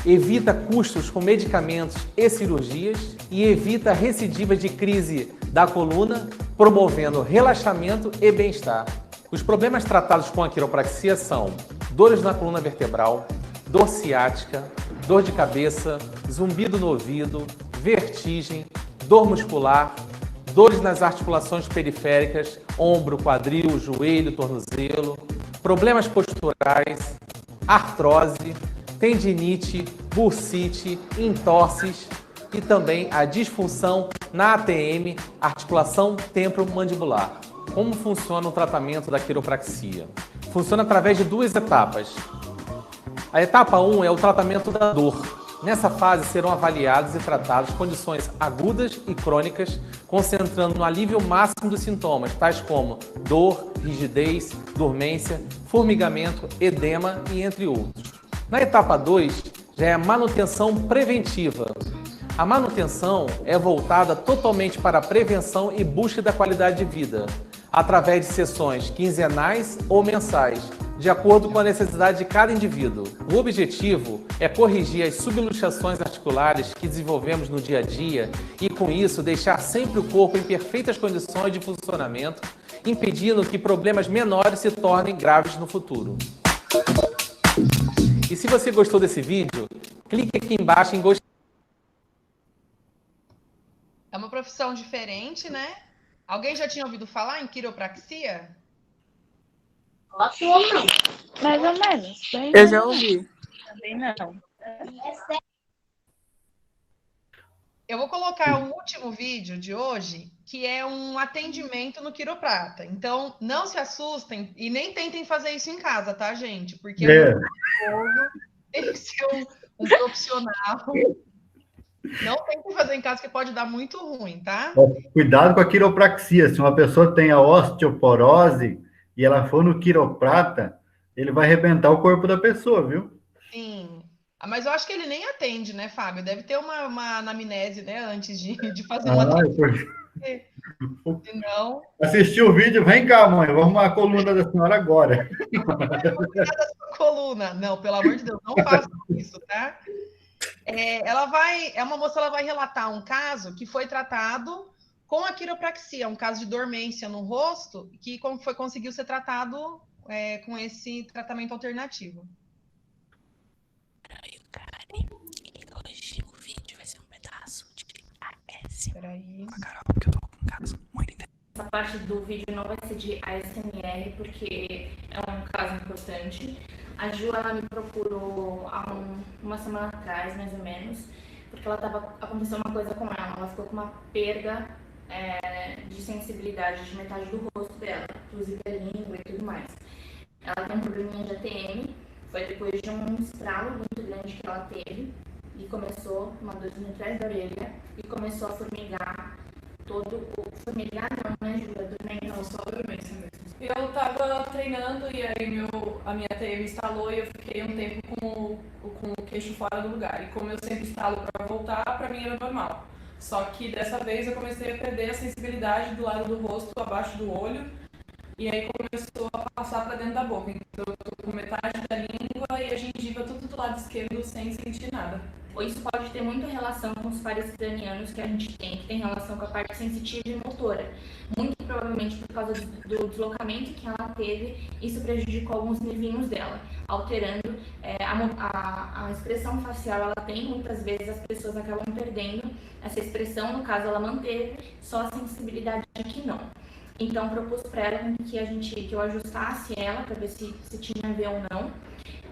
evita custos com medicamentos e cirurgias e evita recidivas de crise da coluna, promovendo relaxamento e bem-estar. Os problemas tratados com a quiropraxia são dores na coluna vertebral, dor ciática, dor de cabeça, zumbido no ouvido, vertigem, dor muscular, dores nas articulações periféricas, ombro, quadril, joelho, tornozelo, problemas posturais, artrose, tendinite, bursite, entorses e também a disfunção na ATM, articulação temporomandibular. Como funciona o tratamento da quiropraxia? Funciona através de 2 etapas. A etapa 1 é o tratamento da dor. Nessa fase serão avaliadas e tratadas condições agudas e crônicas, concentrando no alívio máximo dos sintomas, tais como dor, rigidez, dormência, formigamento, edema e entre outros. Na etapa 2, já é a manutenção preventiva. A manutenção é voltada totalmente para a prevenção e busca da qualidade de vida, através de sessões quinzenais ou mensais, de acordo com a necessidade de cada indivíduo. O objetivo é corrigir as subluxações articulares que desenvolvemos no dia a dia e, com isso, deixar sempre o corpo em perfeitas condições de funcionamento, impedindo que problemas menores se tornem graves no futuro. E se você gostou desse vídeo, clique aqui embaixo em gostei. É uma profissão diferente, né? Alguém já tinha ouvido falar em quiropraxia? Mais ou menos. Bem Eu já ouvi. também não. Eu vou colocar o último vídeo de hoje, que é um atendimento no quiroprata. Então, não se assustem e nem tentem fazer isso em casa, tá, gente? Porque é muito perigoso, tem que ser um profissional. Não tentem fazer em casa, que pode dar muito ruim, tá? Cuidado com a quiropraxia. Se uma pessoa tem a osteoporose e ela for no quiroprata, ele vai arrebentar o corpo da pessoa, viu? Sim. Mas eu acho que ele nem atende, né, Fábio? Deve ter uma anamnese, né, antes de fazer uma atendimento. Senão... Assistiu o vídeo? Vem cá, mãe. Vamos arrumar a coluna da senhora agora. Eu vou cuidar da sua coluna. Não, pelo amor de Deus, não façam isso, tá? Uma moça, ela vai relatar um caso que foi tratado com a quiropraxia, um caso de dormência no rosto, que conseguiu ser tratado com esse tratamento alternativo. Hoje o vídeo vai ser um pedaço de AS. Peraí. Porque eu tô com um caso muito interessante. Essa parte do vídeo não vai ser de ASMR, porque é um caso importante. A Ju, ela me procurou há uma semana atrás, mais ou menos, porque aconteceu uma coisa com ela. Ela ficou com uma perda de sensibilidade de metade do rosto dela, inclusive a língua e tudo mais. Ela tem um probleminha de ATM, foi depois de um estralo muito grande que ela teve, e começou uma dorzinha atrás da orelha, e começou a formigar todo o... Formigar não, né, Ju? Não, só a dormência mesmo. Eu tava treinando e aí a minha ATM instalou e eu fiquei um tempo com o queixo fora do lugar. E como eu sempre instalo para voltar, para mim era normal. Só que dessa vez eu comecei a perder a sensibilidade do lado do rosto, abaixo do olho, e aí começou a passar para dentro da boca. Então eu tô com metade da língua e a gengiva tudo do lado esquerdo sem sentir nada. Isso pode ter muita relação com os pares cranianos que a gente tem, que tem relação com a parte sensitiva e motora. Muito provavelmente por causa do deslocamento que ela teve, isso prejudicou alguns nervinhos dela, alterando a expressão facial. Ela tem, muitas vezes as pessoas acabam perdendo essa expressão, no caso ela manteve, só a sensibilidade que não. Então propus para ela que eu ajustasse ela para ver se tinha a ver ou não.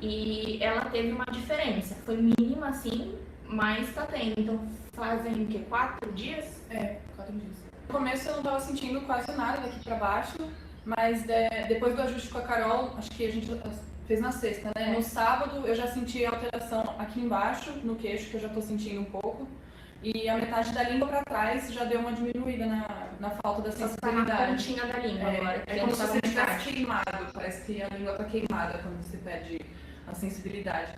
E ela teve uma diferença, foi mínima assim, mas tá tendo. Então fazem o quê? 4 dias? 4 dias. No começo eu não tava sentindo quase nada daqui pra baixo, mas depois do ajuste com a Carol, acho que a gente fez na sexta, né? No sábado eu já senti alteração aqui embaixo, no queixo, que eu já tô sentindo um pouco. E a metade da língua pra trás já deu uma diminuída na falta da sensibilidade. Tá na pontinha da língua agora. É como se você tivesse queimado, parece que a língua tá queimada quando você perde a sensibilidade.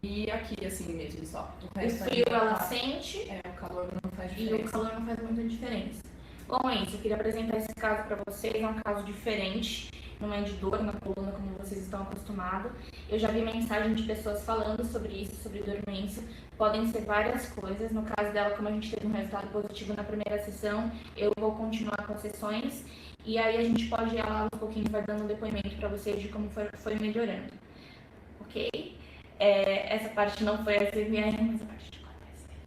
E aqui, assim mesmo, só. O frio ela sente. O calor não faz diferença. E o calor não faz muita diferença. Bom, é isso. Eu queria apresentar esse caso para vocês. É um caso diferente. Não é de dor na coluna, como vocês estão acostumados. Eu já vi mensagem de pessoas falando sobre isso, sobre dormência. Podem ser várias coisas. No caso dela, como a gente teve um resultado positivo na primeira sessão, eu vou continuar com as sessões. E aí a gente pode ir lá um pouquinho, vai dando um depoimento para vocês de como foi melhorando. Ok? Essa parte não foi a CMR, mas a parte de código é sério.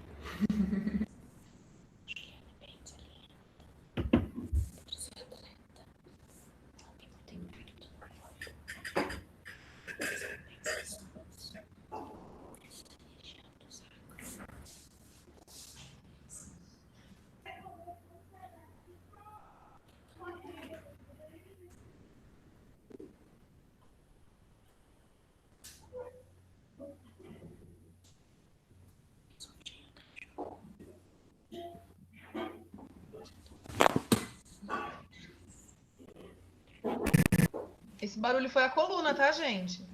Esse barulho foi a coluna, tá, gente?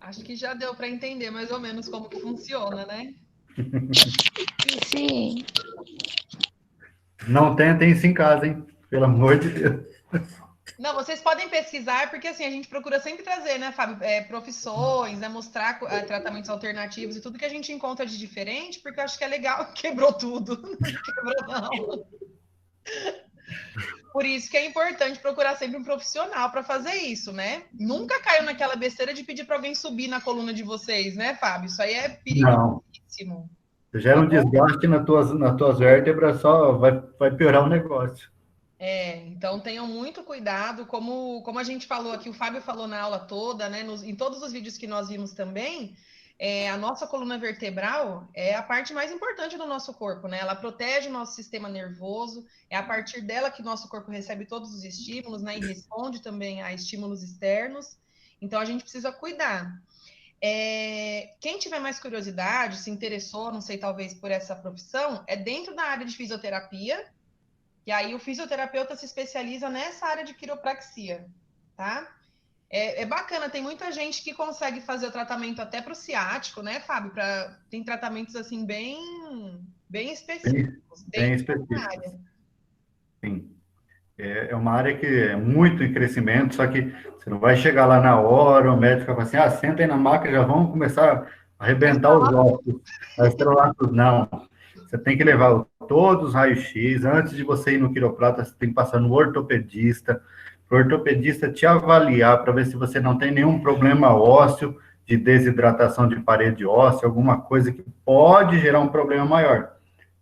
Acho que já deu para entender mais ou menos como que funciona, né? Sim. Não tentem isso em casa, hein? Pelo amor de Deus. Não, vocês podem pesquisar, porque assim, a gente procura sempre trazer, né, Fábio, profissões, né, mostrar tratamentos alternativos e tudo que a gente encontra de diferente, porque eu acho que é legal. Quebrou tudo. Não quebrou, não. Por isso que é importante procurar sempre um profissional para fazer isso, né? Nunca caiu naquela besteira de pedir para alguém subir na coluna de vocês, né, Fábio? Isso aí é perigosíssimo. Gera um desgaste nas tuas vértebras, só vai piorar o negócio. Então tenham muito cuidado, como a gente falou aqui, o Fábio falou na aula toda, né? Em todos os vídeos que nós vimos também, a nossa coluna vertebral é a parte mais importante do nosso corpo, né? Ela protege o nosso sistema nervoso, é a partir dela que o nosso corpo recebe todos os estímulos, né? E responde também a estímulos externos. Então a gente precisa cuidar. Quem tiver mais curiosidade, se interessou, não sei, talvez por essa profissão, é dentro da área de fisioterapia. E aí o fisioterapeuta se especializa nessa área de quiropraxia, tá? É bacana, tem muita gente que consegue fazer o tratamento até para o ciático, né, Fábio? Tem tratamentos assim bem específicos. Bem específicos. Sim. É uma área que é muito em crescimento, só que você não vai chegar lá na hora, o médico vai falar assim, senta aí na maca, já vamos começar a arrebentar os ossos, vai estrelar tudo. Não. Você tem que levar todos os raios-x. Antes de você ir no quiroprata, você tem que passar no ortopedista. O ortopedista te avaliar para ver se você não tem nenhum problema ósseo, de desidratação de parede óssea, alguma coisa que pode gerar um problema maior.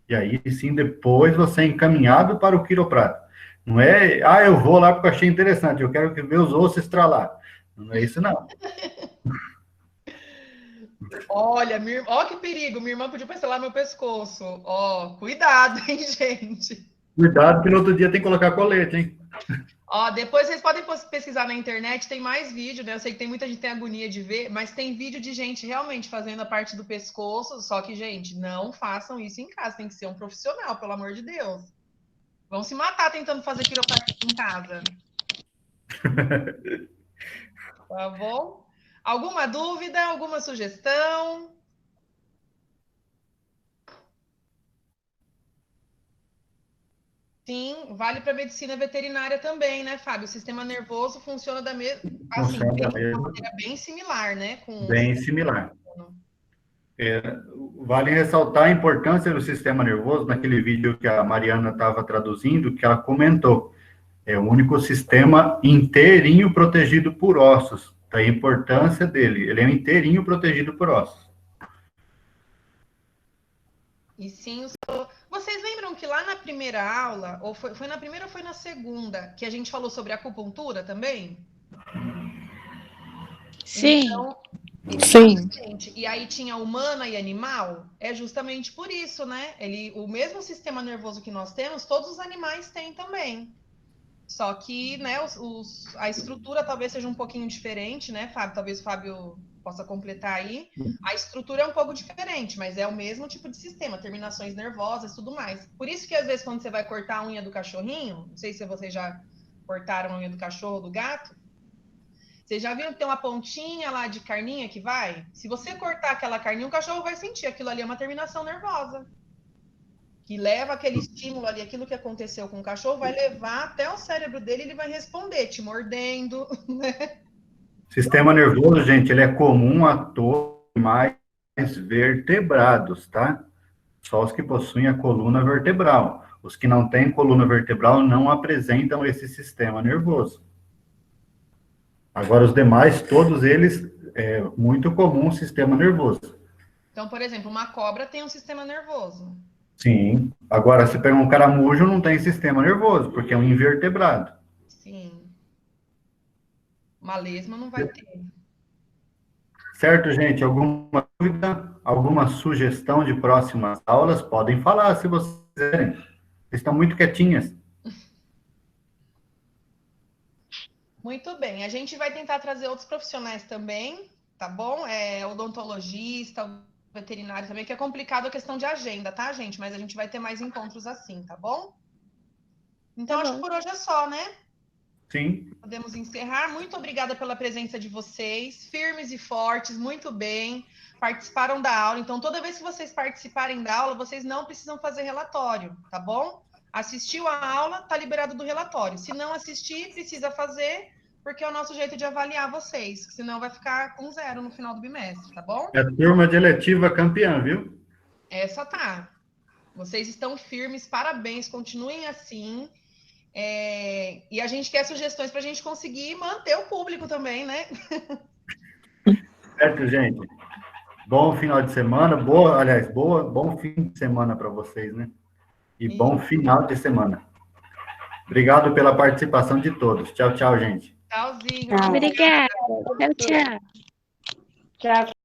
E aí, sim, depois você é encaminhado para o quiroprata. Não é, eu vou lá porque eu achei interessante, eu quero ver os ossos estralar. Não é isso, não. Olha, que perigo, minha irmã podia parcelar meu pescoço. Cuidado, hein, gente? Cuidado que no outro dia tem que colocar colete, hein? Depois vocês podem pesquisar na internet, tem mais vídeo, né? Eu sei que tem muita gente que tem agonia de ver, mas tem vídeo de gente realmente fazendo a parte do pescoço, só que, gente, não façam isso em casa, tem que ser um profissional, pelo amor de Deus. Vão se matar tentando fazer quiropraxia em casa. Tá bom? Alguma dúvida? Alguma sugestão? Sim, vale para medicina veterinária também, né, Fábio? O sistema nervoso funciona da mesma, assim, bem similar, né? Bem similar. Vale ressaltar a importância do sistema nervoso naquele vídeo que a Mariana estava traduzindo, que ela comentou. É o único sistema inteirinho protegido por ossos. A importância dele. Ele é inteirinho protegido por ossos. E sim, vocês lembram que lá na primeira aula, ou foi na primeira ou foi na segunda, que a gente falou sobre acupuntura também? Sim. Então, Sim. Exatamente. E aí tinha humana e animal, é justamente por isso, né? O mesmo sistema nervoso que nós temos, todos os animais têm também. Só que, né, a estrutura talvez seja um pouquinho diferente, né, Fábio? Talvez o Fábio possa completar aí. A estrutura é um pouco diferente, mas é o mesmo tipo de sistema, terminações nervosas e tudo mais. Por isso que, às vezes, quando você vai cortar a unha do cachorrinho, não sei se vocês já cortaram a unha do cachorro ou do gato, vocês já viram que tem uma pontinha lá de carninha que vai? Se você cortar aquela carninha, o cachorro vai sentir. Aquilo ali é uma terminação nervosa. Que leva aquele estímulo ali, aquilo que aconteceu com o cachorro, vai levar até o cérebro dele e ele vai responder, te mordendo, né? Sistema nervoso, gente, ele é comum a todos os animais vertebrados, tá? Só os que possuem a coluna vertebral. Os que não têm coluna vertebral não apresentam esse sistema nervoso. Agora, os demais, todos eles, é muito comum o sistema nervoso. Então, por exemplo, uma cobra tem um sistema nervoso. Sim. Agora, se pegar um caramujo, não tem sistema nervoso, porque é um invertebrado. Sim. Uma lesma não vai ter. Certo, gente? Alguma dúvida, alguma sugestão de próximas aulas? Podem falar, se vocês quiserem. Vocês estão muito quietinhas. Muito bem. A gente vai tentar trazer outros profissionais também, tá bom? Odontologista, veterinário também, que é complicado a questão de agenda, tá, gente? Mas a gente vai ter mais encontros assim, tá bom? Então, acho que por hoje é só, né? Sim. Podemos encerrar. Muito obrigada pela presença de vocês, firmes e fortes, muito bem. Participaram da aula. Então, toda vez que vocês participarem da aula, vocês não precisam fazer relatório, tá bom? Assistiu a aula, tá liberado do relatório. Se não assistir, precisa fazer, porque é o nosso jeito de avaliar vocês, senão vai ficar com 0 no final do bimestre, tá bom? É a turma de eletiva campeã, viu? Essa tá. Vocês estão firmes, parabéns, continuem assim. E a gente quer sugestões para a gente conseguir manter o público também, né? Certo, gente. Bom final de semana, bom fim de semana para vocês, né? E bom final de semana. Obrigado pela participação de todos. Tchau, tchau, gente. Tchauzinho. Obrigada. Tchau, tchau. Tchau.